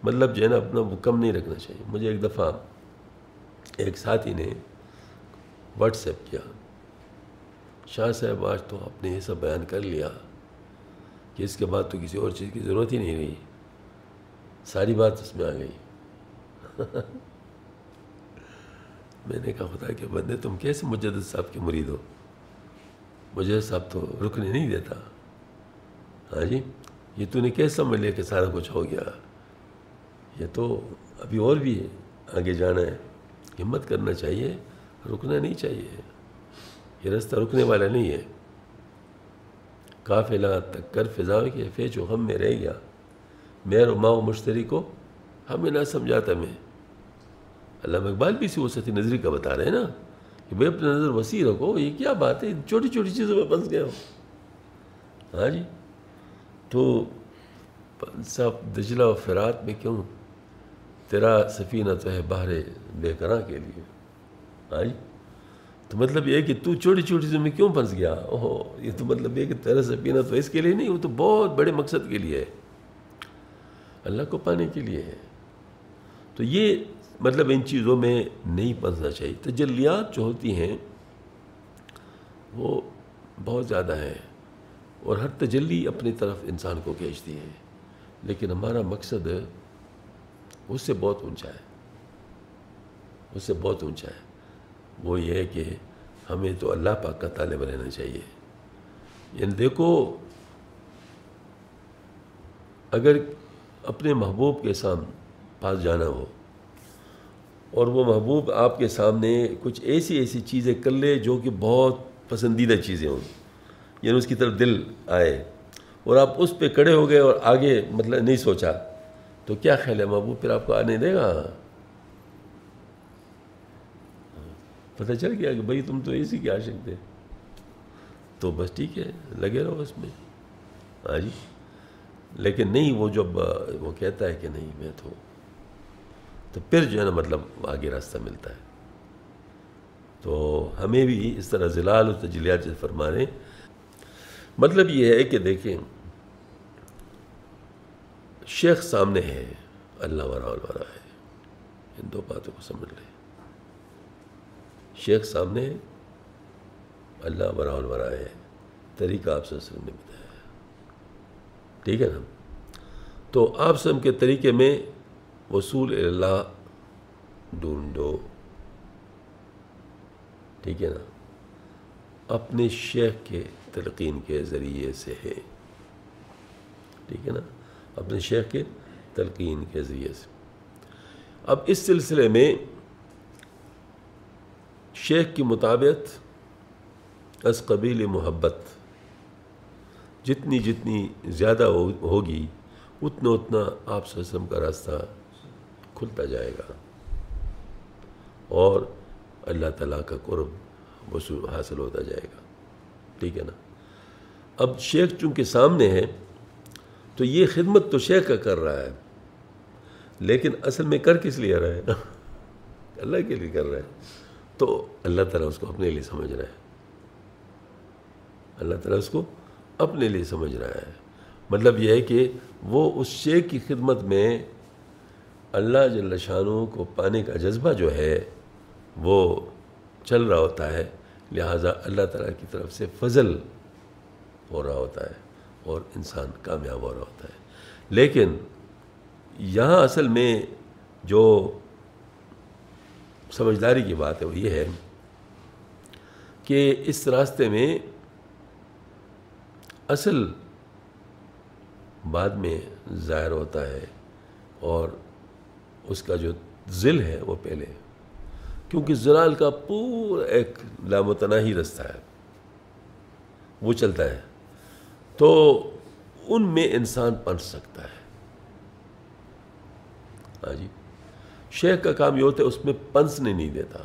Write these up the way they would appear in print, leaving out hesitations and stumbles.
مطلب جو ہے نا اپنا وہ کم نہیں رکھنا چاہیے. مجھے ایک دفعہ ایک ساتھی نے واٹس ایپ کیا، شاہ صاحب آج تو آپ نے یہ سب بیان کر لیا کہ اس کے بعد تو کسی اور چیز کی ضرورت ہی نہیں رہی، ساری بات اس میں آ گئی. میں نے کہا خدا کے بندے تم کیسے مجدد صاحب کے مرید ہو؟ مجدد صاحب تو رکنے نہیں دیتا. ہاں جی، یہ تو نے کیسے سمجھ لیا کہ سارا کچھ ہو گیا؟ یہ تو ابھی اور بھی آگے جانا ہے. ہمت کرنا چاہیے، رکنا نہیں چاہیے. یہ رستہ رکنے والا نہیں ہے. قافلہ تک کر فضا کے فیچ و غم میں رہ گیا، مہر و ماں و مشتری کو ہمیں نہ سمجھاتا میں. علامہ اقبال بھی اسی وسعت نظری کا بتا رہے ہیں نا کہ بھائی اپنا نظر وسیع رکھو. یہ کیا بات ہے، چھوٹی چھوٹی چیزوں میں پھنس گئے ہو. ہاں جی، تو صاحب دجلہ و فرات میں کیوں، تیرا سفینہ تو ہے بحر بے قراں کے لیے. ہاں جی، تو مطلب یہ ہے کہ تو چھوٹی چھوٹی چیزوں میں کیوں پھنس گیا؟ اوہو، یہ تو مطلب یہ کہ تیرا سفینہ تو اس کے لیے نہیں، وہ تو بہت بڑے مقصد کے لیے ہے، اللہ کو پانے کے لیے ہے. تو یہ مطلب ان چیزوں میں نہیں پھنسنا چاہیے. تجلیات جو ہوتی ہیں وہ بہت زیادہ ہیں، اور ہر تجلی اپنی طرف انسان کو کھینچتی ہے، لیکن ہمارا مقصد اس سے بہت اونچا ہے، اس سے بہت اونچا ہے. وہ یہ ہے کہ ہمیں تو اللہ پاک کا طالب رہنا چاہیے. یعنی دیکھو، اگر اپنے محبوب کے پاس جانا ہو اور وہ محبوب آپ کے سامنے کچھ ایسی چیزیں کر لے جو کہ بہت پسندیدہ چیزیں ہوں، یعنی اس کی طرف دل آئے، اور آپ اس پہ کھڑے ہو گئے اور آگے مطلب نہیں سوچا، تو کیا خیال ہے محبوب پھر آپ کو آنے دے گا؟ پتہ چل گیا کہ بھائی تم تو اسی کے عاشق تھے، تو بس ٹھیک ہے، لگے رہو اس میں. ہاں جی، لیکن نہیں، وہ جب وہ کہتا ہے کہ نہیں میں تو پھر جو ہے نا مطلب آگے راستہ ملتا ہے. تو ہمیں بھی اس طرح ظلال و تجلیات سے فرمانے. مطلب یہ ہے کہ دیکھیں، شیخ سامنے ہے، اللہ ورا الورا ہے. ان دو باتوں کو سمجھ لیں. شیخ سامنے ہے، اللہ ورا الورا ہے. طریقہ آپ صلی اللہ علیہ وسلم نے بتایا، ٹھیک ہے نا. تو آپ صلی اللہ علیہ وسلم کے طریقے میں وصول اللہ ڈھونڈو، ٹھیک ہے نا، اپنے شیخ کے تلقین کے ذریعے سے ہے، ٹھیک ہے نا، اپنے شیخ کے تلقین کے ذریعے سے. اب اس سلسلے میں شیخ کی مطابقت از قبیل محبت جتنی زیادہ ہوگی، اتنا آپ صلی اللہ علیہ وسلم کا راستہ کھلتا جائے گا اور اللہ تعالیٰ کا قرب وصول حاصل ہوتا جائے گا، ٹھیک ہے نا. اب شیخ چونکہ سامنے ہے تو یہ خدمت تو شیخ کا کر رہا ہے، لیکن اصل میں کر کس لیے رہا ہے؟ اللہ کے لیے کر رہا ہے. تو اللہ تعالیٰ اس کو اپنے لیے سمجھ رہا ہے، اللہ تعالیٰ اس کو اپنے لیے سمجھ رہا ہے. مطلب یہ ہے کہ وہ اس شیخ کی خدمت میں اللہ جل شانہ کو پانے کا جذبہ جو ہے وہ چل رہا ہوتا ہے، لہٰذا اللہ تعالیٰ کی طرف سے فضل ہو رہا ہوتا ہے اور انسان کامیاب ہو رہا ہوتا ہے. لیکن یہاں اصل میں جو سمجھداری کی بات ہے وہ یہ ہے کہ اس راستے میں اصل بعد میں ظاہر ہوتا ہے، اور اس کا جو ذل ہے وہ پہلے، کیونکہ ظلال کا پورا ایک لامتناہی رستہ ہے، وہ چلتا ہے، تو ان میں انسان پنس سکتا ہے. ہاں جی، شیخ کا کام یہ ہوتا ہے اس میں پنسنے نہیں دیتا،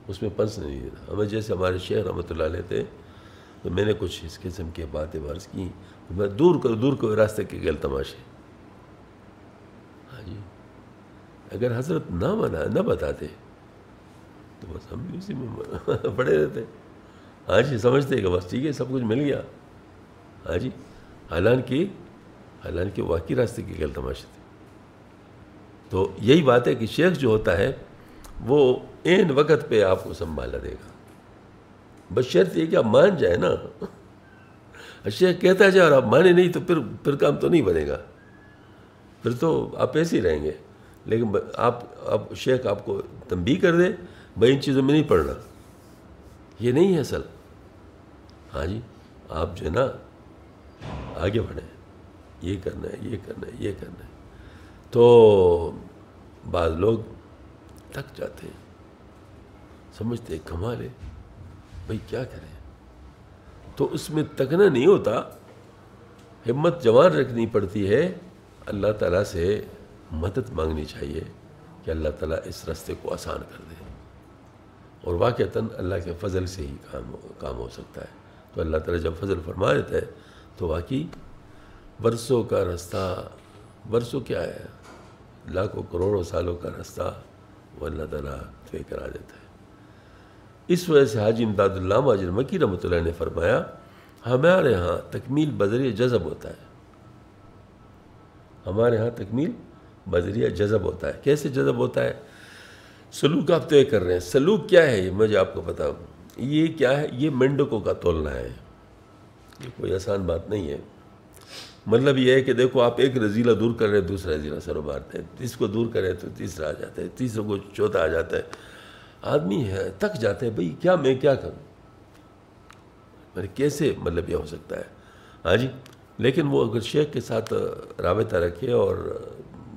اس میں پنسنے نہیں دیتا. ہمیں جیسے ہمارے شیخ رحمۃ اللہ علیہ تھے، تو میں نے کچھ اس قسم کی باتیں عرض کی، میں دور کرو راستے کے گل تماشے. ہاں جی، اگر حضرت نہ بتاتے تو بس ہم بھی اسی میں پڑے رہتے. ہاں جی، سمجھتے کہ بس ٹھیک ہے سب کچھ مل گیا. ہاں جی، حالانکہ حالانکہ واقعی راستے کے غیر تماشے تھے. تو یہی بات ہے کہ شیخ جو ہوتا ہے وہ عین وقت پہ آپ کو سنبھالا دے گا، بس شرط یہ کہ آپ مان جائیں نا. شیخ کہتا جائے اور آپ مانے نہیں تو پھر کام تو نہیں بنے گا، پھر تو آپ ایسے ہی رہیں گے. لیکن آپ شیخ آپ کو تنبیہ کر دے بھائی ان چیزوں میں نہیں پڑھنا، یہ نہیں ہے اصل. ہاں جی آپ جو ہے نا آگے بڑھیں، یہ کرنا ہے یہ کرنا ہے یہ کرنا ہے. تو بعض لوگ تھک جاتے ہیں، سمجھتے ہیں کمال ہے بھائی کیا کریں. تو اس میں تکنا نہیں ہوتا، ہمت جوان رکھنی پڑتی ہے، اللہ تعالیٰ سے مدد مانگنی چاہیے کہ اللہ تعالیٰ اس راستے کو آسان کر دے. اور واقعتاً اللہ کے فضل سے ہی کام ہو سکتا ہے. تو اللہ تعالیٰ جب فضل فرما دیتا ہے تو واقعی برسوں کا راستہ، برسوں کیا ہے، لاکھوں کروڑوں سالوں کا راستہ وہ اللہ تعالیٰ طے کرا دیتا ہے. اس وجہ سے حاجی امداد اللہ مہاجر مکی رحمۃ اللہ نے فرمایا ہمارے ہاں تکمیل بذریعہ جذب ہوتا ہے. ہمارے ہاں تکمیل بذریعہ جذب ہوتا ہے. کیسے جذب ہوتا ہے؟ سلوک آپ طے کر رہے ہیں. سلوک کیا ہے یہ مجھے آپ کو بتاؤں. یہ کیا ہے؟ یہ مینڈکوں کا تولنا ہے. یہ کوئی آسان بات نہیں ہے. مطلب یہ ہے کہ دیکھو آپ ایک رضیلہ دور کر رہے ہیں، دوسرا رضیلہ سر مارتے ہیں، اس کو دور کریں تو تیسرا آ جاتا ہے، تیسرے کو چوتھا آ جاتا ہے. آدمی ہے تک جاتے ہیں بھئی میں کیا کروں، کیسے مطلب یہ ہو سکتا ہے. ہاں جی لیکن وہ اگر شیخ کے ساتھ رابطہ رکھے اور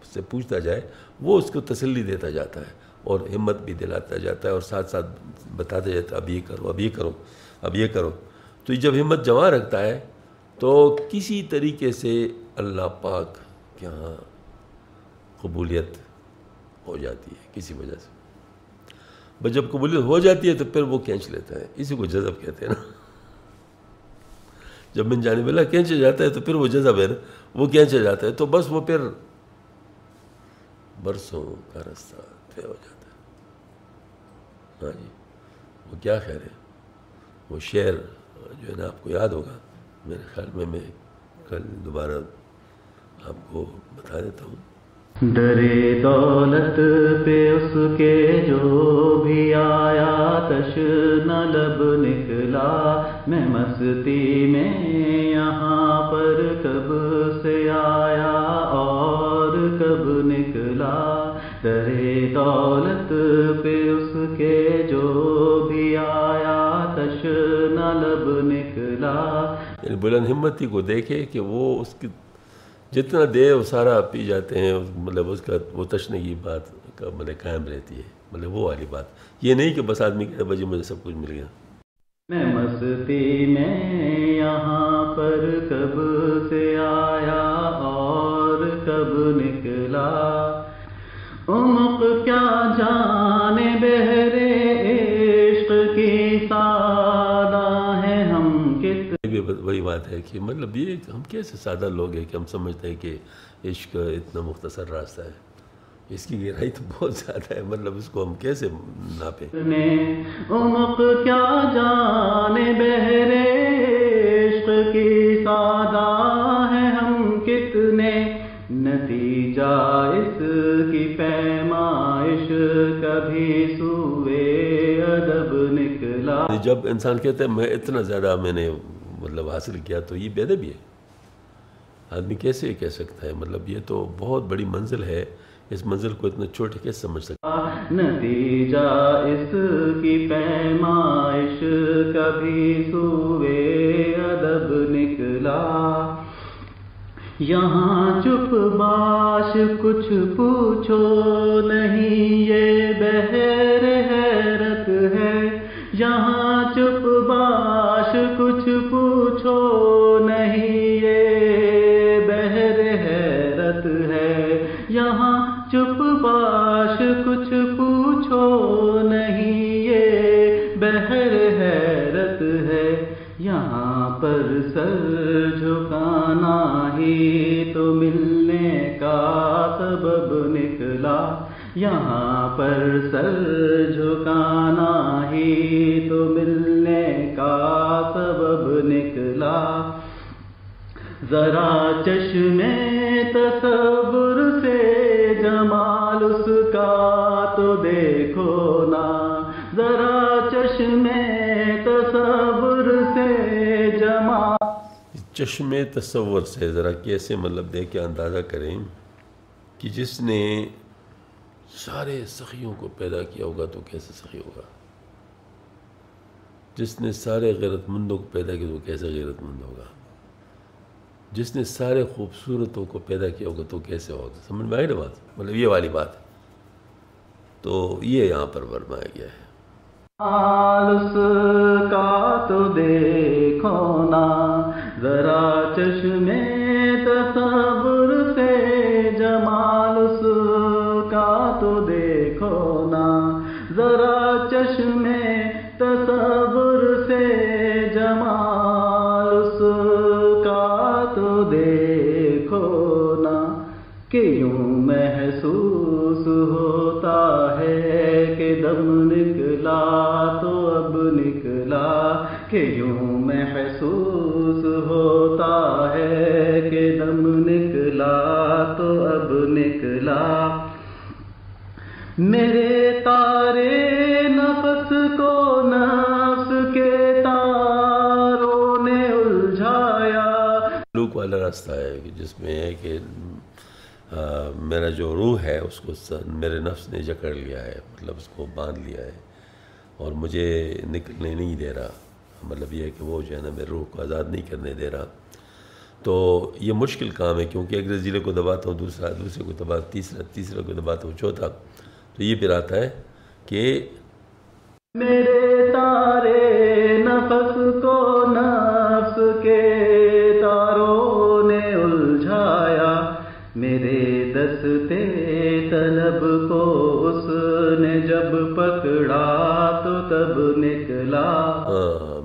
اس سے پوچھتا جائے، وہ اس کو تسلی دیتا جاتا ہے اور ہمت بھی دلاتا جاتا ہے اور ساتھ ساتھ بتاتا جاتا ہے اب یہ کرو اب یہ کرو اب یہ کرو. تو جب ہمت جمع رکھتا ہے تو کسی طریقے سے اللہ پاک کے ہاں قبولیت ہو جاتی ہے کسی وجہ سے. بس جب قبولیت ہو جاتی ہے تو پھر وہ کھینچ لیتا ہے. اسی کو جذب کہتے ہیں نا. جب من جانب اللہ کھینچا جاتا ہے تو پھر وہ جذب ہے نا، وہ کھینچا جاتا ہے تو بس وہ پھر برسوں کا راستہ طے ہو جاتا ہے. ہاں جی وہ کیا خیر ہے. وہ شعر جو ہے نا آپ کو یاد ہوگا، میرے خیال میں کل دوبارہ آپ کو بتا دیتا ہوں. ڈرے دولت پہ اس کے جو بھی آیا تشنہ لب نکلا، میں مستی میں یہاں پر کب سے آیا اور کب نکلا. ڈرے دولت پہ اس کے جو بھی آیا تشنہ لب نکلا. یعنی بلند ہمتی کو دیکھے کہ وہ اس کی جتنا دے وہ سارا پی جاتے ہیں، مطلب اس کا وہ تشنگی بات کا مطلب قائم رہتی ہے. مطلب وہ والی بات یہ نہیں کہ بس آدمی کہتا بجے مجھے سب کچھ مل گیا. میں مستی میں یہاں پر کب سے آیا اور کب نکلا. عمق کیا جانے بہرے عشق کی سادہ ہے ہم کس. وہی بات ہے کہ مطلب یہ ہم کیسے سادہ لوگ ہیں کہ ہم سمجھتے ہیں کہ عشق اتنا مختصر راستہ ہے. اس کی گہرائی تو بہت زیادہ ہے. مطلب اس کو ہم کیسے ناپیں. عمق کیا جانے بہرے عشق کی سادہ ہے ہم کتنے. نتیجہ اس کی پیمائش کبھی سوئے ادب نکلا. جب انسان کہتا ہے میں اتنا زیادہ میں نے مطلب حاصل کیا تو یہ بے ادبی ہے. آدمی کیسے کہہ سکتا ہے؟ مطلب یہ تو بہت بڑی منزل ہے. اس منزل کو اتنا چھوٹے کیسے سمجھ سکتا ہے؟ نتیجہ اس کی پیمائش کبھی سوئے ادب نکلا. یہاں چپ باش کچھ پوچھو نہیں یہ بحر حیرت ہے. یہاں چپ باش کچھ پوچھو نہیں یہ بحر حیرت ہے. یہاں چپ باش کچھ پوچھو نہیں یہ بحر حیرت ہے. یہاں پر سر جھکانا ہی تو ملنے کا سبب نکلا. یہاں پر سر جھکانا ہی تو ملنے کا سبب نکلا. ذرا چشمے تصور سے جمال اس کا تو دیکھو نا، ذرا چشمے تصور سے جمال، چشم تصور سے ذرا کیسے مطلب دے کے اندازہ کریں کہ جس نے سارے سخیوں کو پیدا کیا ہوگا تو کیسے سخی ہوگا، جس نے سارے غیرت مندوں کو پیدا کیا تو کیسے غیرت مند ہوگا، جس نے سارے خوبصورتوں کو پیدا کیا ہوگا تو کیسے ہوگا. سمجھ میں آئی نا بات؟ مطلب یہ والی بات ہے. تو یہ یہاں پر فرمایا گیا ہے. اس کا تو دیکھو نا، ذرا چشمے تصور سے جمال اس کا تو دیکھو نا، ذرا چشمے تصور سے جمال اس کا تو دیکھو نا، کہ یوں محسوس ہوتا ہے کہ دم نکلا تو اب نکلا، کہ یوں محسوس ہوتا ہے کہ دم نکلا تو اب نکلا، میرے تارے نفس کو نفس کے تاروں نے الجھایا. لوک والا راستہ ہے کہ جس میں ہے کہ میرا جو روح ہے اس کو میرے نفس نے جکڑ لیا ہے، مطلب اس کو باندھ لیا ہے اور مجھے نکلنے نہیں دے رہا. مطلب یہ ہے کہ وہ جو ہے نا میرے روح کو آزاد نہیں کرنے دے رہا. تو یہ مشکل کام ہے، کیونکہ ایک ضلع کو دباتا ہوں دوسرے کو دباتا ہوں تیسرے کو دباتا ہوں چوتھا. تو یہ پھر آتا ہے کہ میرے تارے نفس کو نفس کے تاروں نے الجھایا، میرے دستے طلب کو اس نے جب پکڑا تو تب نکلا.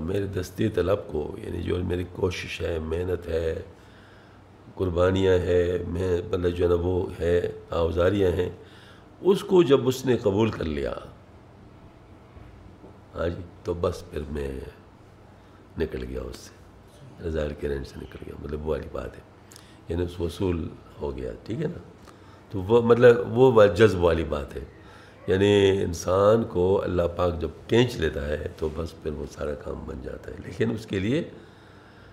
میرے دستے طلب کو، یعنی جو میری کوشش ہے، محنت ہے، قربانیاں ہے، مطلب جو ہے نا وہ ہے، آوزاریاں ہیں، اس کو جب اس نے قبول کر لیا، ہاں جی، تو بس پھر میں نکل گیا اس سے، رضائل کے رینج سے نکل گیا. مطلب وہ والی بات ہے، یعنی اس وصول ہو گیا. ٹھیک ہے نا؟ تو وہ مطلب وہ جذب والی بات ہے. یعنی انسان کو اللہ پاک جب کھینچ لیتا ہے تو بس پھر وہ سارا کام بن جاتا ہے. لیکن اس کے لیے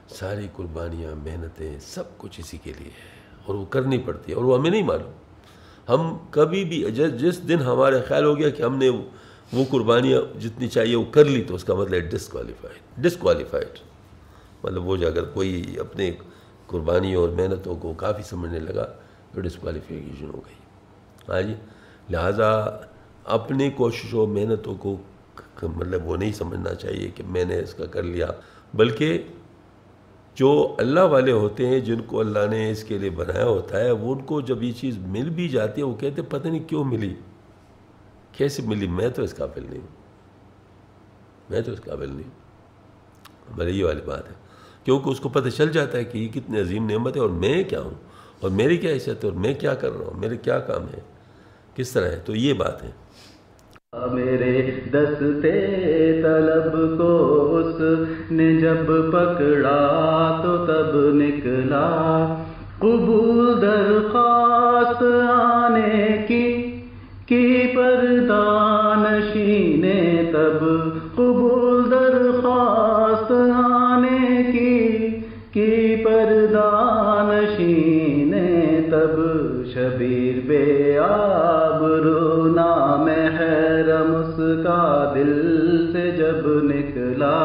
ساری قربانیاں، محنتیں، سب کچھ اسی کے لیے ہے اور وہ کرنی پڑتی ہے، اور وہ ہمیں نہیں معلوم. ہم کبھی بھی جس دن ہمارے خیال ہو گیا کہ ہم نے وہ قربانیاں جتنی چاہیے وہ کر لی تو اس کا مطلب ہے ڈسکوالیفائڈ. مطلب وہ جو اگر کوئی اپنے قربانیوں اور محنتوں کو کافی سمجھنے لگا تو ڈسکوالیفیکیشن ہو گئی. ہاں جی، لہٰذا اپنی کوششوں محنتوں کو مطلب وہ نہیں سمجھنا چاہیے کہ میں نے اس کا کر لیا، بلکہ جو اللہ والے ہوتے ہیں جن کو اللہ نے اس کے لیے بنایا ہوتا ہے، وہ ان کو جب یہ چیز مل بھی جاتی ہے وہ کہتے ہیں پتہ نہیں کیوں ملی، کیسے ملی، میں تو اس قابل نہیں ہوں. ہماری یہ والی بات ہے، کیونکہ اس کو پتہ چل جاتا ہے کہ یہ کتنی عظیم نعمت ہے اور میں کیا ہوں اور میری کیا حیثیت ہے اور میں کیا کر رہا ہوں، میرے کیا کام ہے، کس طرح ہے. تو یہ بات ہے. میرے دستے طلب کو اس نے جب پکڑا تو تب نکلا، قبول درخواست آنے کی پردانشی نے تب، قبول درخواست آنے کی پردانشی نے تب، شبیر بے آبرو نامحرم اس کا دل سے جب نکلا،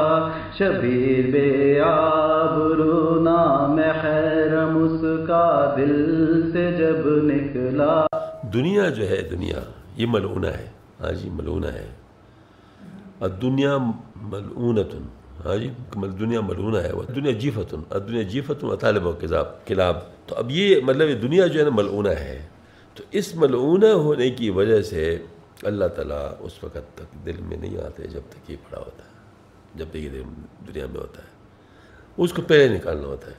شبیر بے آبرو نامحرم اس کا دل سے جب نکلا. دنیا جو ہے، دنیا یہ ملعونہ ہے. ہاں جی، ملعونہ ہے. الدنیا ملعونۃ. ہاں جی، دنیا ملعونہ ہے. دنیا جیفۃ، الدنیا جیفۃ وطالب و کلاب. تو اب یہ مطلب دنیا جو ہے نا ملعونہ ہے. تو اس ملعونہ ہونے کی وجہ سے اللہ تعالیٰ اس وقت تک دل میں نہیں آتے جب تک یہ پڑا ہوتا ہے، جب تک یہ دنیا میں ہوتا ہے، اس کو پہلے نکالنا ہوتا ہے.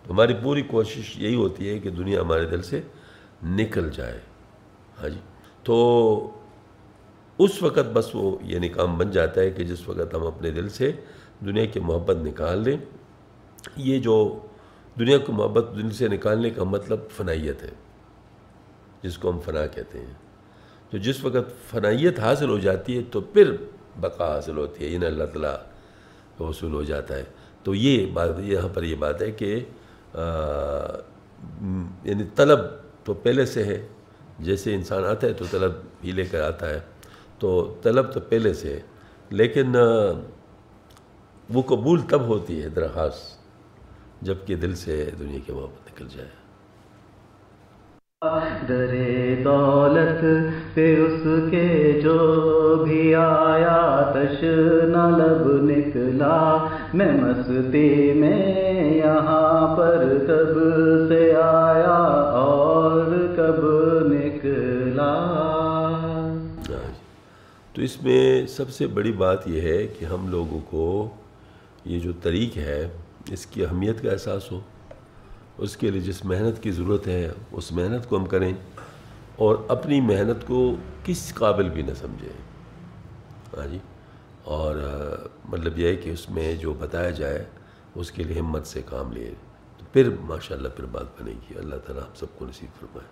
ہماری پوری کوشش یہی ہوتی ہے کہ دنیا ہمارے دل سے نکل جائے. ہاں جی، تو اس وقت بس وہ یہ کام بن جاتا ہے کہ جس وقت ہم اپنے دل سے دنیا کی محبت نکال لیں یہ جو دنیا کو محبت دل سے نکالنے کا مطلب فنائیت ہے، جس کو ہم فنا کہتے ہیں. تو جس وقت فنائیت حاصل ہو جاتی ہے تو پھر بقا حاصل ہوتی ہے، یعنی اللہ تعالیٰ کا حصول ہو جاتا ہے. تو یہ بات یہاں پر یہ بات ہے کہ یعنی طلب تو پہلے سے ہے، جیسے انسان آتا ہے تو طلب ہی لے کر آتا ہے، تو طلب تو پہلے سے ہے، لیکن وہ قبول تب ہوتی ہے درخواست جب کہ دل سے دنیا کی محبت نکل جائے. درے دولت پہ اس کے جو بھی آیا تشنہ لب نکلا، میں مستی میں یہاں پر کب سے آیا اور کب نکلا. تو اس میں سب سے بڑی بات یہ ہے کہ ہم لوگوں کو یہ جو طریق ہے اس کی اہمیت کا احساس ہو، اس کے لیے جس محنت کی ضرورت ہے اس محنت کو ہم کریں، اور اپنی محنت کو کس قابل بھی نہ سمجھیں. ہاں جی. اور مطلب یہ ہے کہ اس میں جو بتایا جائے اس کے لیے ہمت سے کام لیے، تو پھر ماشاءاللہ پھر بات بنے گی. اللہ تعالیٰ ہم سب کو نصیب فرمائے.